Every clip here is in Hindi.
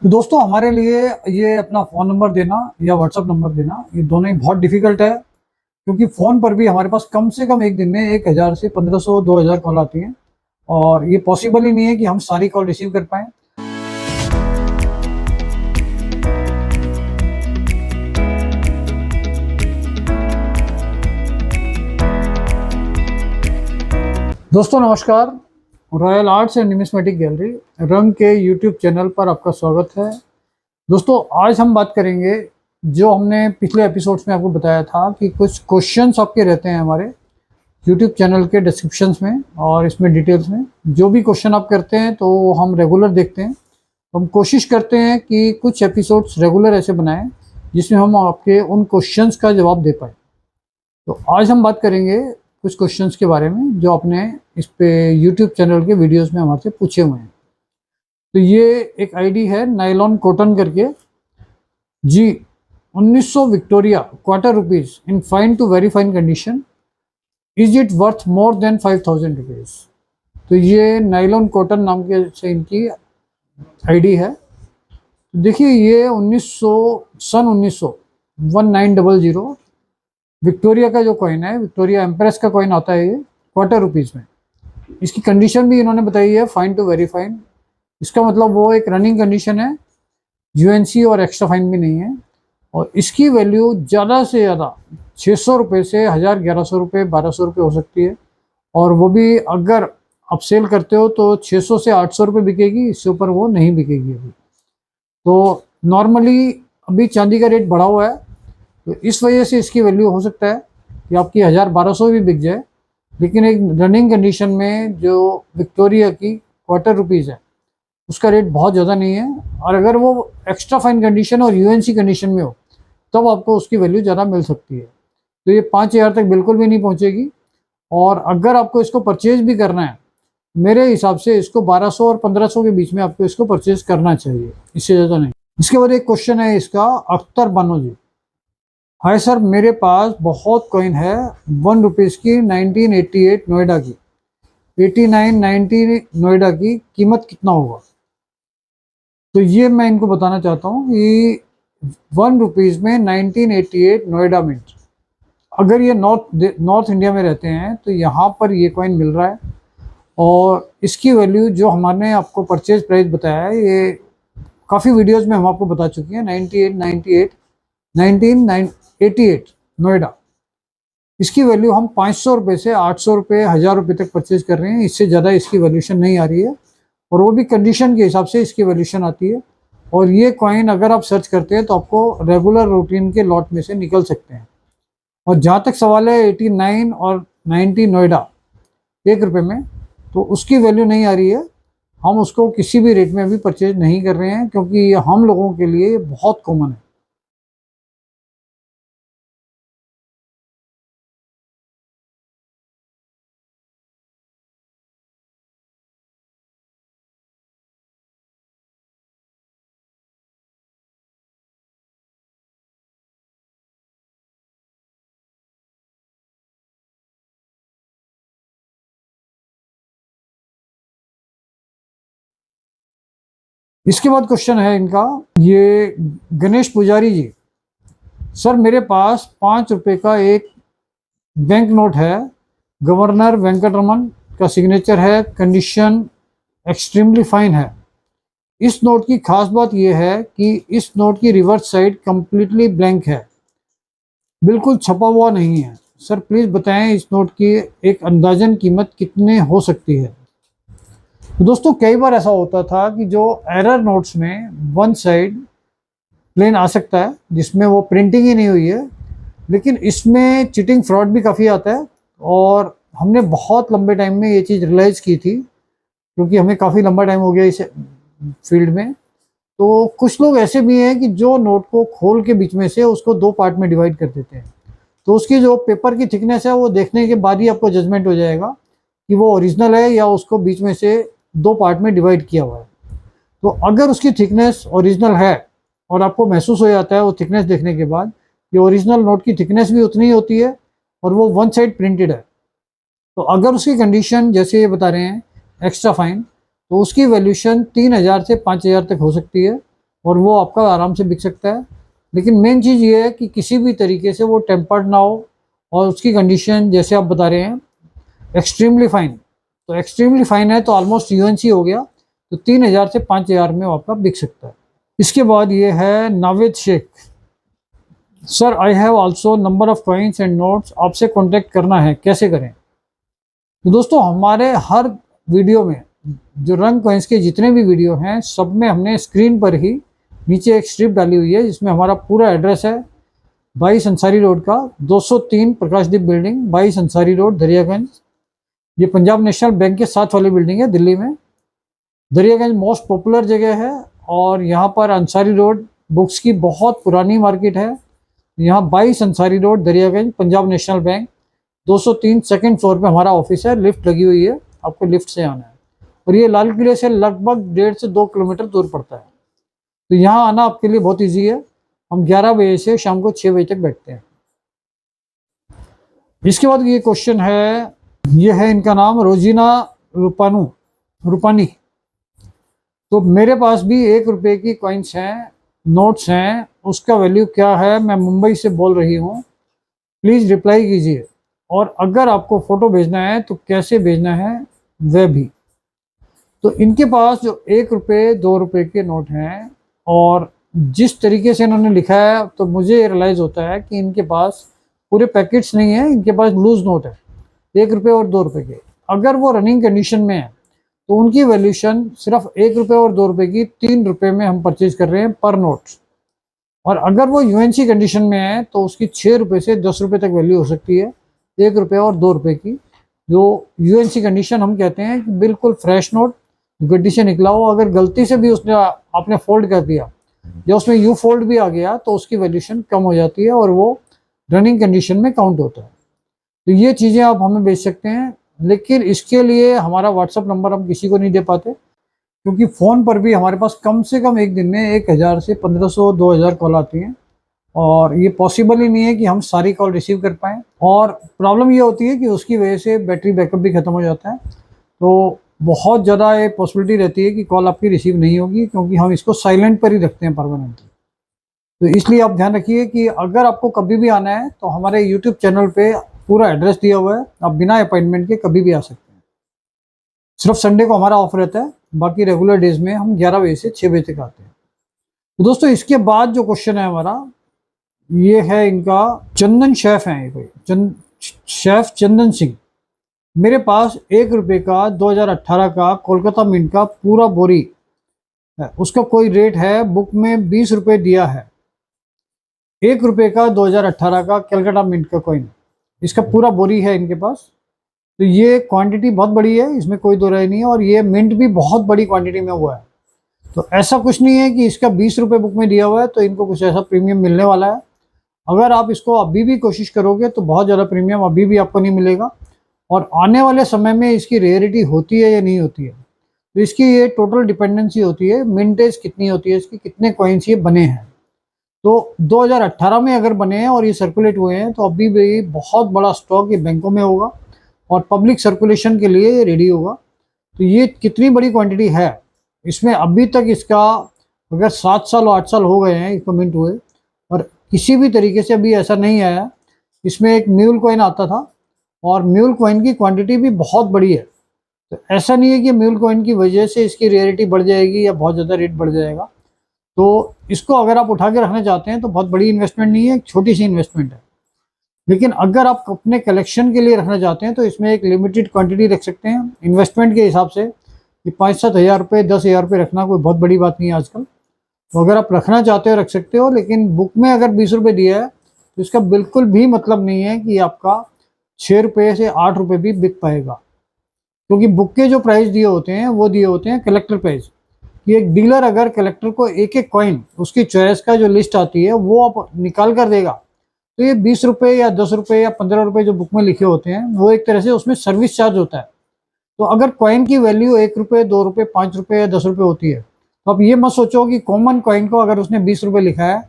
तो दोस्तों हमारे लिए ये अपना फ़ोन नंबर देना या व्हाट्सअप नंबर देना ये दोनों ही बहुत डिफ़िकल्ट है, क्योंकि फ़ोन पर भी हमारे पास कम से कम एक दिन में 1000 से 1500 2000 कॉल आती हैं और ये पॉसिबल ही नहीं है कि हम सारी कॉल रिसीव कर पाएँ। दोस्तों नमस्कार, royal arts and numismatic gallery रंग के यूट्यूब चैनल पर आपका स्वागत है। दोस्तों आज हम बात करेंगे, जो हमने पिछले एपिसोड्स में आपको बताया था कि कुछ क्वेश्चंस आपके रहते हैं हमारे यूट्यूब चैनल के डिस्क्रिप्शंस में और इसमें डिटेल्स में। जो भी क्वेश्चन आप करते हैं तो हम रेगुलर देखते हैं, तो हम कोशिश करते हैं कि कुछ एपिसोड्स रेगुलर ऐसे बनाएं जिसमें हम आपके उन क्वेश्चंस का जवाब दे पाएँ। तो आज हम बात करेंगे कुछ क्वेश्चंस के बारे में जो आपने इस पे यूट्यूब चैनल के वीडियोस में हमारे से पूछे हुए हैं। तो ये एक आईडी है नायलॉन कॉटन करके जी 1900 Victoria quarter rupees in fine to very fine condition, is it worth more than 5000 rupees. तो ये नायलॉन कॉटन नाम के से इनकी आईडी है। तो देखिए ये 1900 सन 1900 विक्टोरिया का जो कॉइन है, विक्टोरिया एम्प्रेस का कॉइन आता है ये क्वार्टर रुपीज में। इसकी कंडीशन भी इन्होंने बताई है फाइन टू वेरी फाइन। इसका मतलब वो एक रनिंग कंडीशन है, यूएनसी और एक्स्ट्रा फाइन भी नहीं है। और इसकी वैल्यू ज़्यादा से ज़्यादा 600 रुपये से 1000 1100 रुपये 1200 रुपये हो सकती है। और वो भी अगर आप सेल करते हो तो 600 से 800 रुपये बिकेगी, इससे ऊपर वो नहीं बिकेगी अभी। तो नॉर्मली अभी चांदी का रेट बढ़ा हुआ है, तो इस वजह से इसकी वैल्यू हो सकता है कि आपकी 1000 1200 भी बिक जाए। लेकिन एक रनिंग कंडीशन में जो विक्टोरिया की क्वार्टर रुपीज़ है उसका रेट बहुत ज़्यादा नहीं है। और अगर वो एक्स्ट्रा फाइन कंडीशन और यूएनसी कंडीशन में हो तब आपको उसकी वैल्यू ज़्यादा मिल सकती है। तो ये 5000 तक बिल्कुल भी नहीं पहुँचेगी। और अगर आपको इसको परचेज भी करना है, मेरे हिसाब से इसको 1200 और 1500 के बीच में आपको इसको परचेज करना चाहिए, इससे ज़्यादा नहीं। इसके बाद एक क्वेश्चन है इसका अख्तर बानो जी। हाय सर, मेरे पास बहुत कॉइन है 1 रुपीज़ की 1988 नोएडा की, 89 90 नोएडा की, कीमत कितना होगा। तो ये मैं इनको बताना चाहता हूँ कि 1 रुपीज़ में 1988 नोएडा मिंट, अगर ये नॉर्थ इंडिया में रहते हैं तो यहाँ पर ये कॉइन मिल रहा है। और इसकी वैल्यू जो हमने आपको परचेज प्राइस बताया है, ये काफ़ी वीडियोज़ में हम आपको बता चुकी हैं। 1988 नोएडा, इसकी वैल्यू हम 500 रुपये से 800 रुपये 1000 रुपये तक परचेज कर रहे हैं। इससे ज़्यादा इसकी वैल्यूशन नहीं आ रही है, और वो भी कंडीशन के हिसाब से इसकी वैल्यूशन आती है। और ये कॉइन अगर आप सर्च करते हैं तो आपको रेगुलर रूटीन के लॉट में से निकल सकते हैं। और जहाँ तक सवाल है 89 और 90 नोएडा 1 रुपये में, तो उसकी वैल्यू नहीं आ रही है। हम उसको किसी भी रेट में अभी परचेज नहीं कर रहे हैं, क्योंकि ये हम लोगों के लिए बहुत कॉमन है। इसके बाद क्वेश्चन है इनका, ये गणेश पुजारी जी। सर मेरे पास 5 रुपये का एक बैंक नोट है, गवर्नर वेंकटरमन का सिग्नेचर है, कंडीशन एक्सट्रीमली फाइन है। इस नोट की खास बात यह है कि इस नोट की रिवर्स साइड कंप्लीटली ब्लैंक है, बिल्कुल छपा हुआ नहीं है। सर प्लीज़ बताएं इस नोट की एक अंदाजन कीमत कितने हो सकती है। तो दोस्तों कई बार ऐसा होता था कि जो एरर नोट्स में वन साइड प्लेन आ सकता है जिसमें वो प्रिंटिंग ही नहीं हुई है, लेकिन इसमें चीटिंग फ्रॉड भी काफ़ी आता है। और हमने बहुत लंबे टाइम में ये चीज़ रियलाइज़ की थी, क्योंकि हमें काफ़ी लंबा टाइम हो गया इस फील्ड में। तो कुछ लोग ऐसे भी हैं कि जो नोट को खोल के बीच में से उसको 2 पार्ट में डिवाइड कर देते हैं। तो उसकी जो पेपर की थिकनेस है वो देखने के बाद ही आपको जजमेंट हो जाएगा कि वो ओरिजिनल है या उसको बीच में से 2 पार्ट में डिवाइड किया हुआ है। तो अगर उसकी थिकनेस ओरिजिनल है और आपको महसूस हो जाता है वो थिकनेस देखने के बाद कि ओरिजिनल नोट की थिकनेस भी उतनी ही होती है और वो वन साइड प्रिंटेड है, तो अगर उसकी कंडीशन जैसे ये बता रहे हैं एक्स्ट्रा फाइन, तो उसकी वैल्यूशन 3000 से 5000 तक हो सकती है। और वो आपका आराम से बिक सकता है। लेकिन मेन चीज़ ये है कि किसी भी तरीके से वो टेम्पर्ड ना हो, और उसकी कंडीशन जैसे आप बता रहे हैं एक्सट्रीमली फाइन, तो एक्सट्रीमली फाइन है तो ऑलमोस्ट यूएनसी हो गया, तो 3,000 से 5,000 में वो आपका बिक सकता है। इसके बाद ये है Naved Shaikh. Sir I have also number of coins and notes, आपसे कांटेक्ट करना है, कैसे करें? तो दोस्तों हमारे हर वीडियो में जो रंग कॉइन्स के जितने भी वीडियो हैं सब में हमने स्क्रीन पर ही नीचे एक स्ट्रिप डाली हुई है जिसमें हमारा पूरा एड्रेस है। 22 अंसारी रोड का 203 प्रकाशदीप बिल्डिंग, 22 अंसारी रोड दरियागंज। ये पंजाब नेशनल बैंक के साथ वाली बिल्डिंग है दिल्ली में। दरियागंज मोस्ट पॉपुलर जगह है और यहाँ पर अंसारी रोड बुक्स की बहुत पुरानी मार्केट है। यहाँ 22 Ansari road Daryaganj, Punjab national bank, 203 second floor पे हमारा ऑफिस है। लिफ्ट लगी हुई है, आपको लिफ्ट से आना है। और ये लाल किले से लगभग 1.5 से 2 किलोमीटर दूर पड़ता है। तो यहाँ आना आपके लिए बहुत ईजी है। हम 11 बजे से शाम को 6 बजे तक बैठते हैं। इसके बाद ये क्वेश्चन है, ये है इनका नाम रोजीना रूपानी। तो मेरे पास भी 1 रुपये की कॉइन्स हैं, नोट्स हैं, उसका वैल्यू क्या है? मैं मुंबई से बोल रही हूँ, प्लीज़ रिप्लाई कीजिए। और अगर आपको फ़ोटो भेजना है तो कैसे भेजना है वह भी। तो इनके पास जो 1 रुपये 2 रुपये के नोट हैं और जिस तरीके से इन्होंने लिखा है तो मुझे रियलाइज़ होता है कि इनके पास पूरे पैकेट्स नहीं है, इनके पास लूज नोट है 1 रुपये और 2 रुपये के। अगर वो रनिंग कंडीशन में है तो उनकी वैल्यूशन सिर्फ 1 रुपये और 2 रुपये की 3 रुपये में हम परचेज कर रहे हैं पर नोट। और अगर वो यूएनसी कंडीशन में है तो उसकी 6 रुपये से 10 रुपये तक वैल्यू हो सकती है, 1 रुपये और 2 रुपये की। जो यूएनसी कंडीशन हम कहते हैं कि बिल्कुल फ्रेश नोट, गड्डी से निकला हो, अगर गलती से भी उसने आपने फोल्ड कर दिया या उसमें यू फोल्ड भी आ गया तो उसकी वैल्यूशन कम हो जाती है और वो रनिंग कंडीशन में काउंट होता है। तो ये चीज़ें आप हमें बेच सकते हैं, लेकिन इसके लिए हमारा व्हाट्सअप नंबर हम किसी को नहीं दे पाते, क्योंकि फ़ोन पर भी हमारे पास कम से कम एक दिन में 1000 से 1500 2000 कॉल आती हैं और ये पॉसिबल ही नहीं है कि हम सारी कॉल रिसीव कर पाएँ। और प्रॉब्लम ये होती है कि उसकी वजह से बैटरी बैकअप भी ख़त्म हो जाता है। तो बहुत ज़्यादा ये पॉसिबिलिटी रहती है कि कॉल आपकी रिसीव नहीं होगी, क्योंकि हम इसको साइलेंट पर ही रखते हैं परमानेंटली। तो इसलिए आप ध्यान रखिए कि अगर आपको कभी भी आना है तो हमारे यूट्यूब चैनल पे पूरा एड्रेस दिया हुआ है, आप बिना अपॉइंटमेंट के कभी भी आ सकते हैं। सिर्फ संडे को हमारा ऑफ रहता है, बाकी रेगुलर डेज में हम 11 बजे से 6 बजे तक आते हैं। तो दोस्तों इसके बाद जो क्वेश्चन है हमारा, ये है इनका चंदन शेफ हैं, शेफ चंदन सिंह। मेरे पास 1 रुपये का 2018 का कोलकाता मिंट का पूरा बोरी है, उसका कोई रेट है, बुक में 20 रुपये दिया है। 1 रुपये का 2018 का कलकत्ता मिंट का कॉइन, इसका पूरा बोरी है इनके पास। तो ये क्वांटिटी बहुत बड़ी है, इसमें कोई दो राय नहीं है, और ये मिंट भी बहुत बड़ी क्वांटिटी में हुआ है। तो ऐसा कुछ नहीं है कि इसका 20 रुपये बुक में दिया हुआ है तो इनको कुछ ऐसा प्रीमियम मिलने वाला है। अगर आप इसको अभी भी कोशिश करोगे तो बहुत ज़्यादा प्रीमियम अभी भी आपको नहीं मिलेगा, और आने वाले समय में इसकी रेयरिटी होती है या नहीं होती है, तो इसकी ये टोटल डिपेंडेंसी होती है मिंटेज कितनी होती है इसकी, कितने कॉइन्स ये बने हैं। तो 2018 में अगर बने हैं और ये सर्कुलेट हुए हैं तो अभी भी बहुत बड़ा स्टॉक ये बैंकों में होगा और पब्लिक सर्कुलेशन के लिए ये रेडी होगा। तो ये कितनी बड़ी क्वांटिटी है, इसमें अभी तक इसका अगर 7 साल और 8 साल हो गए हैं इसको मिंट हुए, और किसी भी तरीके से अभी ऐसा नहीं आया। इसमें एक म्यूल कॉइन आता था और म्यूल कॉइन की क्वांटिटी भी बहुत बड़ी है। तो ऐसा नहीं है कि म्यूल कॉइन की वजह से इसकी रेयरिटी बढ़ जाएगी या बहुत ज़्यादा रेट बढ़ जाएगा। तो इसको अगर आप उठा के रखना चाहते हैं तो बहुत बड़ी इन्वेस्टमेंट नहीं है, एक छोटी सी इन्वेस्टमेंट है। लेकिन अगर आप अपने कलेक्शन के लिए रखना चाहते हैं तो इसमें एक लिमिटेड क्वांटिटी रख सकते हैं। इन्वेस्टमेंट के हिसाब से कि 5-7 हज़ार रुपये 10,000 रुपये रखना कोई बहुत बड़ी बात नहीं है आजकल। तो अगर आप रखना चाहते हो रख सकते हो, लेकिन बुक में अगर 20 रुपये दिया है तो इसका बिल्कुल भी मतलब नहीं है कि आपका 6 रुपये से 8 रुपये भी बिक पाएगा, क्योंकि बुक के जो प्राइस दिए होते हैं वो दिए होते हैं कलेक्टर प्राइस। कि एक डीलर अगर कलेक्टर को एक एक कॉइन उसकी चॉइस का जो लिस्ट आती है वो आप निकाल कर देगा, तो ये 20 रुपये या 10 रुपये या 15 रुपये जो बुक में लिखे होते हैं वो एक तरह से उसमें सर्विस चार्ज होता है। तो अगर कॉइन की वैल्यू 1 रुपये 2 रुपये 5 रुपये या 10 रुपये होती है तो आप ये मत सोचो कि कॉमन कॉइन को अगर उसने 20 रुपये लिखा है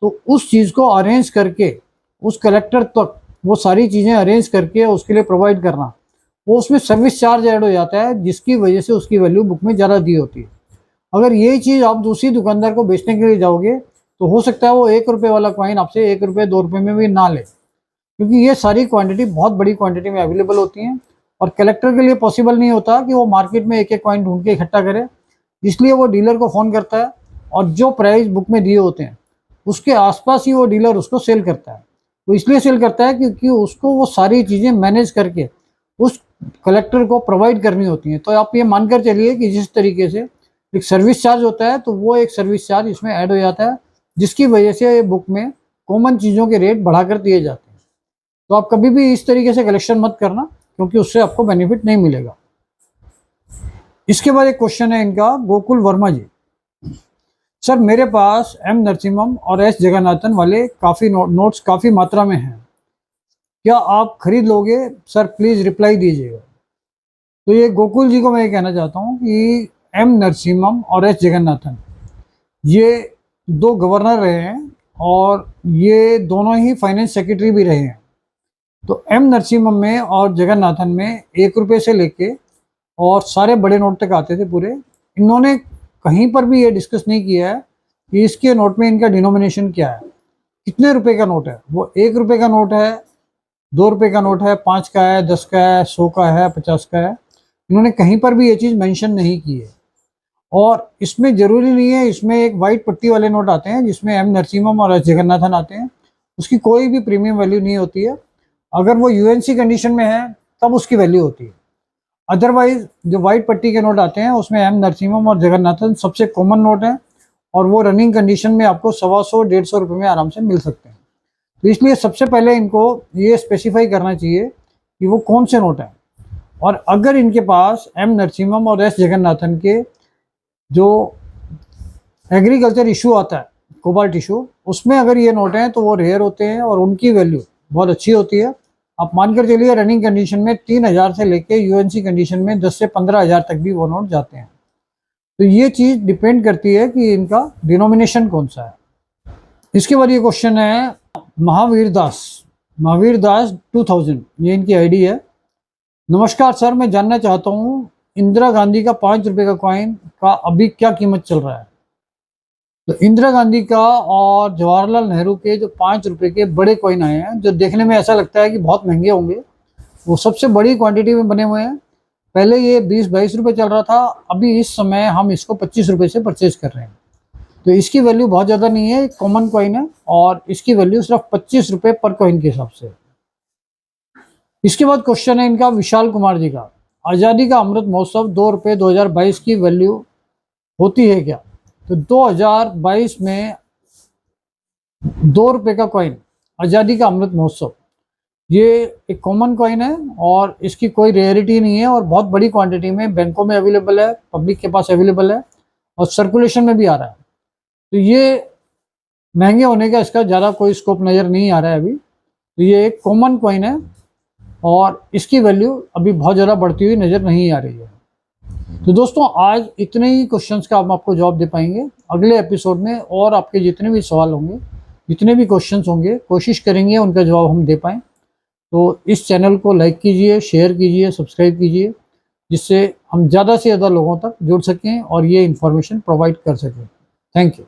तो उस चीज़ को अरेंज करके उस कलेक्टर तक वो सारी चीज़ें अरेंज करके उसके लिए प्रोवाइड करना, वो उसमें सर्विस चार्ज ऐड हो जाता है, जिसकी वजह से उसकी वैल्यू बुक में ज़्यादा दी होती है। अगर यही चीज़ आप दूसरी दुकानदार को बेचने के लिए जाओगे तो हो सकता है वो 1 रुपये वाला कॉइन आपसे 1 रुपये 2 रुपये में भी ना ले, क्योंकि ये सारी क्वांटिटी बहुत बड़ी क्वांटिटी में अवेलेबल होती हैं और कलेक्टर के लिए पॉसिबल नहीं होता कि वो मार्केट में एक एक कॉइन ढूंढ के इकट्ठा करे। इसलिए वो डीलर को फ़ोन करता है और जो प्राइस बुक में दिए होते हैं उसके आसपास ही वो डीलर उसको सेल करता है। वो इसलिए सेल करता है क्योंकि उसको वो सारी चीज़ें मैनेज करके उस कलेक्टर को प्रोवाइड करनी होती हैं। तो आप ये मानकर चलिए कि जिस तरीके से एक सर्विस चार्ज होता है तो वो एक सर्विस चार्ज इसमें ऐड हो जाता है, जिसकी वजह से बुक में कॉमन चीज़ों के रेट बढ़ाकर दिए जाते हैं। तो आप कभी भी इस तरीके से कलेक्शन मत करना, क्योंकि उससे आपको बेनिफिट नहीं मिलेगा। इसके बाद एक क्वेश्चन है इनका, गोकुल वर्मा जी। सर मेरे पास एम नरसिम्हम और एस जगन्नाथन वाले काफ़ी नोट्स काफ़ी मात्रा में हैं, क्या आप खरीद लोगे? सर प्लीज़ रिप्लाई दीजिएगा। तो ये गोकुल जी को मैं ये कहना चाहता हूँ कि एम नरसिम्हम और एस जगन्नाथन ये दो गवर्नर रहे हैं और ये दोनों ही फाइनेंस सेक्रेटरी भी रहे हैं। तो एम नरसिम्हम में और जगन्नाथन में 1 रुपये से लेके और सारे बड़े नोट तक आते थे पूरे। इन्होंने कहीं पर भी ये डिस्कस नहीं किया है कि इसके नोट में इनका डिनोमिनेशन क्या है, कितने रुपए का नोट है। वो 1 रुपये का नोट है, 2 रुपये का नोट है, 5 का है, 10 का है, 100 का है, 50 का है। इन्होंने कहीं पर भी ये चीज़ मेंशन नहीं की है। और इसमें ज़रूरी नहीं है, इसमें एक वाइट पट्टी वाले नोट आते हैं जिसमें एम नरसिम्हम और एस जगन्नाथन आते हैं, उसकी कोई भी प्रीमियम वैल्यू नहीं होती है। अगर वो यूएनसी कंडीशन में है तब उसकी वैल्यू होती है। अदरवाइज जो वाइट पट्टी के नोट आते हैं उसमें एम नरसिम्हम और जगन्नाथन सबसे कॉमन नोट है और वो रनिंग कंडीशन में आपको 125-150 रुपये में आराम से मिल सकते हैं। तो इसलिए सबसे पहले इनको ये स्पेसिफाई करना चाहिए कि वो कौन से नोट हैं। और अगर इनके पास एम नरसिम्हम और एस जगन्नाथन के जो एग्रीकल्चर इशू आता है, कोबाल्ट इशू, उसमें अगर ये नोट हैं तो वो रेयर होते हैं और उनकी वैल्यू बहुत अच्छी होती है। आप मानकर चलिए रनिंग कंडीशन में 3000 से लेके यूएनसी कंडीशन में 10 से 15,000 तक भी वो नोट जाते हैं। तो ये चीज़ डिपेंड करती है कि इनका डिनोमिनेशन कौन सा है। इसके बाद ये क्वेश्चन है महावीर दास 2000, ये इनकी आईडी है। नमस्कार सर, मैं जानना चाहता हूँ इंदिरा गांधी का 5 रुपये का कॉइन का अभी क्या कीमत चल रहा है। तो इंदिरा गांधी का और जवाहरलाल नेहरू के जो 5 रुपये के बड़े कॉइन आए हैं, जो देखने में ऐसा लगता है कि बहुत महंगे होंगे, वो सबसे बड़ी क्वांटिटी में बने हुए हैं। पहले ये 20-22 रुपये चल रहा था, अभी इस समय हम इसको 25 रुपये से परचेज कर रहे हैं। तो इसकी वैल्यू बहुत ज़्यादा नहीं है, एक कॉमन कॉइन है और इसकी वैल्यू सिर्फ 25 रुपये पर कॉइन के हिसाब से। इसके बाद क्वेश्चन है इनका विशाल कुमार जी का, आज़ादी का अमृत महोत्सव 2 रुपये 2022 की वैल्यू होती है क्या? तो 2022 में 2 रुपये का कॉइन आज़ादी का अमृत महोत्सव, ये एक कॉमन कॉइन है और इसकी कोई रेयरिटी नहीं है और बहुत बड़ी क्वांटिटी में बैंकों में अवेलेबल है, पब्लिक के पास अवेलेबल है और सर्कुलेशन में भी आ रहा है। तो ये महंगे होने का इसका ज़्यादा कोई स्कोप नज़र नहीं आ रहा है अभी। तो ये एक कॉमन कॉइन है और इसकी वैल्यू अभी बहुत ज़्यादा बढ़ती हुई नज़र नहीं आ रही है। तो दोस्तों आज इतने ही क्वेश्चंस का हम आपको जवाब दे पाएंगे। अगले एपिसोड में और आपके जितने भी सवाल होंगे, जितने भी क्वेश्चंस होंगे, कोशिश करेंगे उनका जवाब हम दे पाएँ। तो इस चैनल को लाइक कीजिए, शेयर कीजिए, सब्सक्राइब कीजिए, जिससे हम ज़्यादा से ज़्यादा लोगों तक जुड़ सकें और ये इन्फॉर्मेशन प्रोवाइड कर सकें। Thank you.